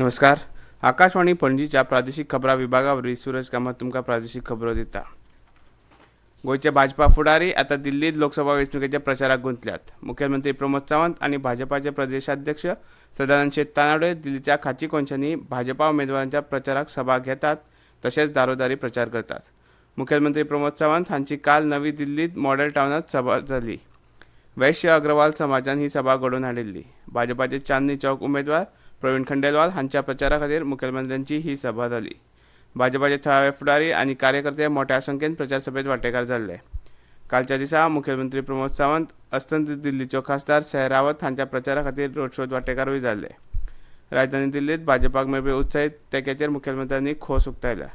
नमस्कार. आकाशवाणी पणजीच्या प्रादेशीक खबरां विभागावरवीं सूरज कामत तुमकां प्रादेशीक खबरो दिता. गोंयचे भाजपा फुडारी आतां दिल्लीत लोकसभा वेंचणुकेच्या प्रचाराक गुंतल्यात. मुखेलमंत्री प्रमोद सावंत आनी भाजपाचे प्रदेशाध्यक्ष सदानंद शेट तानावडे दिल्लीच्या खाची कोनशांनी भाजपा उमेदवारांच्या प्रचाराक सभा घेतात तशेंच दारोदारी प्रचार करतात. मुखेलमंत्री प्रमोद सावंत हांची काल नवी दिल्लीत मॉडेल टावनांत सभा जाली. वैश्य अग्रवाल समाजान ही सभा घडोवन हाडिल्ली. भाजपाचे चांदनी चौक उमेदवार प्रवीण खंडेलवाल हांच्या प्रचारा खातीर मुखेलमंत्र्यांची ही सभा जाली. भाजपाचे थळावे फुडारी आनी कार्यकर्ते मोठ्या संख्येन प्रचार सभेत वांटेकार जाल्ले. कालच्या दिसा मुखेलमंत्री प्रमोद सावंत अस्तंत दिल्लीच्यो खासदार सह रावत हांच्या प्रचारा खातीर रोड शोत वांटेकारूय जाल्ले. राजधानी दिल्लीत भाजपाक मेळपी उत्साहीत तेंक्याचेर मुखेलमंत्र्यांनी खोस उक्तायल्या.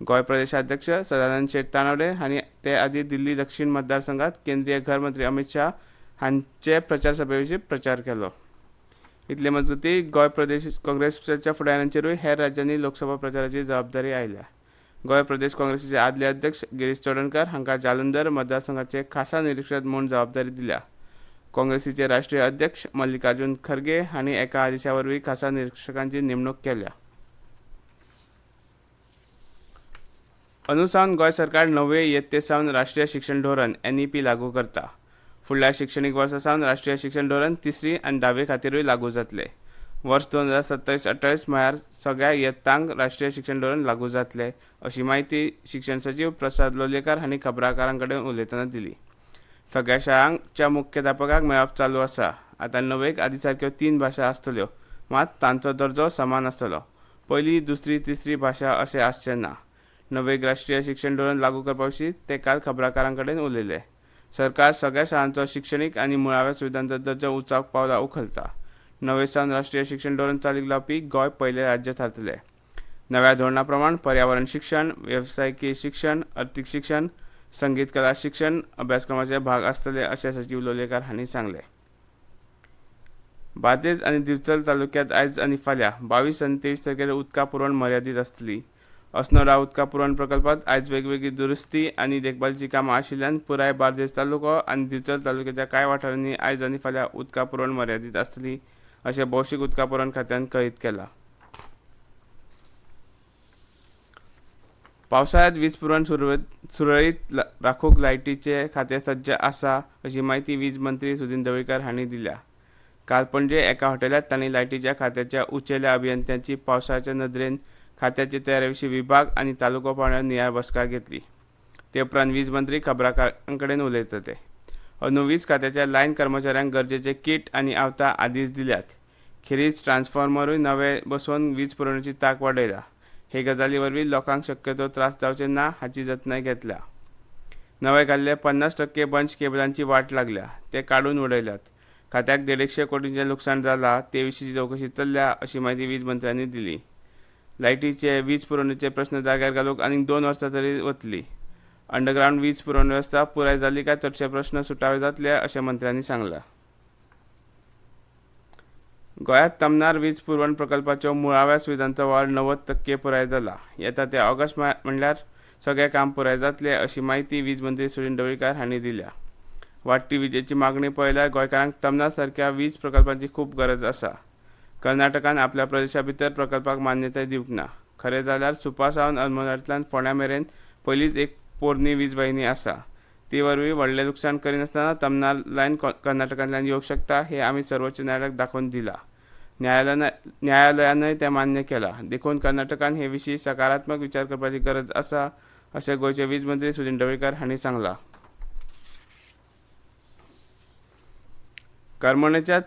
गोंय प्रदेशाध्यक्ष सदानंद शेट तानावडे हांणी ते आदी दिल्ली दक्षिण मतदारसंघात केंद्रीय घर मंत्री अमित शाह हांचे प्रचार सभेविशीं प्रचार केलो. इतले मजगतीं गोंय प्रदेश काँग्रेसच्या फुडाऱ्यांचेरूय हेर राज्यांनी लोकसभा प्रचाराची जबाबदारी आयल्या. गोंय प्रदेश काँग्रेसीचे आदले अध्यक्ष गिरीश चोडणकर हांकां जालंधर मतदारसंघाचे खासा निरीक्षक म्हूण जबाबदारी दिल्या. काँग्रेसीचे राष्ट्रीय अध्यक्ष मल्लिकार्जुन खरगे हांणी एका आदेशा वरवीं खासा निरीक्षकांची नेमणूक केल्या. अंदू सावन गोंय सरकार 9वे इयत्ते सावन राष्ट्रीय शिक्षण धोरण NEP लागू करता. फुडल्या शिक्षणीक वर्सा सावन राष्ट्रीय शिक्षण धोरण 3री आनी 10वे खातीरूय लागू जातले. वर्स 2027-28 म्हळ्यार सगळ्या इयत्तांक राष्ट्रीय शिक्षण धोरण लागू जातले अशी माहिती शिक्षण सचिव प्रसाद लोलयेकार हांणी खबराकारां कडेन उलयतना दिली. सगळ्या शाळांच्या मुख्याध्यापकांक मेळप चालू आसा. आतां 9वेक आदी सारक्यो 3 भाशा आसतल्यो, मात तांचो दर्जो समान आसतलो. पयली, दुसरी, तिसरी भाशा अशें आसचें ना. 9वेक राष्ट्रीय शिक्षण धोरण लागू करपा विशीं ते काल खबराकारां कडेन उलयले. सरकार सगळ्या शाळांचो शिक्षणीक आनी मुळाव्या सुविधांचो दर्जो उंचावक पावलां उखलता. 9वे सावन राष्ट्रीय शिक्षण धोरण चालीक लावपी गोंय पयले राज्य थारतले. नव्या धोरणा प्रमाण पर्यावरण शिक्षण, वेवसायिकी शिक्षण, अर्थीक शिक्षण, संगीत कला शिक्षण अभ्यासक्रमाचे भाग आसतले अशें सचिव लोलयेकार हांणी सांगलें. बार्देस आनी दिवचल तालुक्यांत आयज आनी फाल्यां 22 आनी 23 तारखेर उदका पुरवण मर्यादीत आसतली. अस्नोडा उदका पुरवण प्रकल्पांत आयज वेगवेगळी दुरुस्ती आनी देखभालीची कामां आशिल्ल्यान पुराय बार्देस तालुको आनी दिवचल तालुक्याच्या कांय वाठारांनी आयज आनी फाल्यां उदका पुरवण मर्यादीत आसतली अशें भौशीक उदका पुरवण खात्यान कळीत केलां. पावसाळ्यांत वीज पुरवण सुरळीत राखूंक लायटीचे खातें सज्ज आसा अशी माहिती वीज मंत्री सुदीन ढवळीकर हांणी दिल्या. काल पणजे एका हॉटेलांत तांणी लायटीच्या खात्याच्या उंचेल्या अभियंत्यांची पावसाच्या नदरेन खात्याचे तयारे विशीं विभाग आनी तालुको पावण्यार नियाळ बसका घेतली. ते उपरांत वीज मंत्री खबराकारां कडेन उलयताले. अंदू वीज खात्याच्या लायन कर्मचाऱ्यांक गरजेचे किट आनी आवतां आदींच दिल्यात. खेरीज ट्रान्सफॉर्मरूय नवे बसोवन वीज पुरवणेची तांक वाडयल्या. हे गजाली वरवीं लोकांक शक्यतो त्रास जावचे ना हाची जतनाय घेतल्या. नवे घाल्ले 50% बंच केबलांची वाट लागल्या, ते काडून उडयल्यात. खात्याक 150 कोटींचें लुकसाण जालां ते विशीं चवकशी चल्ल्या अशी माहिती वीज मंत्र्यांनी दिली. लायटीचे वीज पुरवणेचे प्रस्न जाग्यार घालूंक आनीक 2 वर्सां तरी वतली. अंडरग्रावंड वीज पुरवण वेवस्था पुराय जाली काय चडशे प्रस्न सुटावे जातले अशें मंत्र्यांनी सांगलां. गोंयांत तमनार वीज पुरवण प्रकल्पाच्यो मुळाव्या सुविधांचो वावर 90% पुराय जाला. येता ते ऑगस्ट म्हणल्यार सगळें काम पुराय जातलें अशी माहिती वीज मंत्री सुदीन ढवळीकर हांणी दिल्या. वाडटी विजेची मागणी पळयल्यार गोंयकारांक तमनार सारक्या वीज प्रकल्पांची खूब गरज आसा. कर्नाटकान आपल्या प्रदेशा भितर प्रकल्पाक मान्यताय दिवंक ना. खरें जाल्यार सुपा सावन अल्मोरांतल्यान फोंड्या मेरेन पयलींच एक पोरणी वीज वाहिनी आसा. ती वरवीं व्हडलें लुकसाण करिनासतना तमनार लायन कर्नाटकांतल्यान येवंक शकता हें आमी सर्वोच्च न्यायालयाक दाखोवन दिलां. न्यायालयानय तें मान्य केलां. देखून कर्नाटकान हे विशीं सकारात्मक विचार करपाची गरज आसा अशें गोंयचे वीज मंत्री सुदीन ढवळीकर हांणी सांगलां. करमणेच्या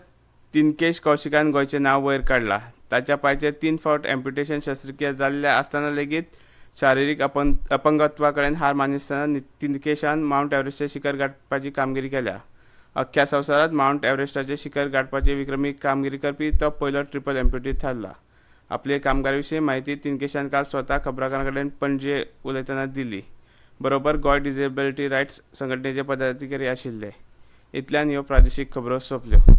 तिनकेश कौशिकान गोंयचें नांव वयर काडलां. ताच्या पांयचेर 3 फावट एम्प्युटेशन शस्त्रक्रिया जाल्ल्या आसतना लेगीत शारिरीक अपंगत्वा कडेन हार मानिनासतना तिनकेशान माउंट एव्हरेस्टचें शिखर गाठपाची कामगिरी केल्या. अख्ख्या संवसारांत माउंट एव्हरेस्टाचें शिखर गाठपाची विक्रमी कामगिरी करपी तो पयलो ट्रिपल एम्प्युटी थारला. आपले कामगारी विशीं माहिती तिनकेशान काल स्वता खबराकारां कडेन पणजे उलयतना दिली. बरोबर गोंय डिसेबिलिटी रायट्स संघटनेचे पदाधिकारी आशिल्ले. इतल्यान ह्यो प्रादेशीक खबरो सोंपल्यो.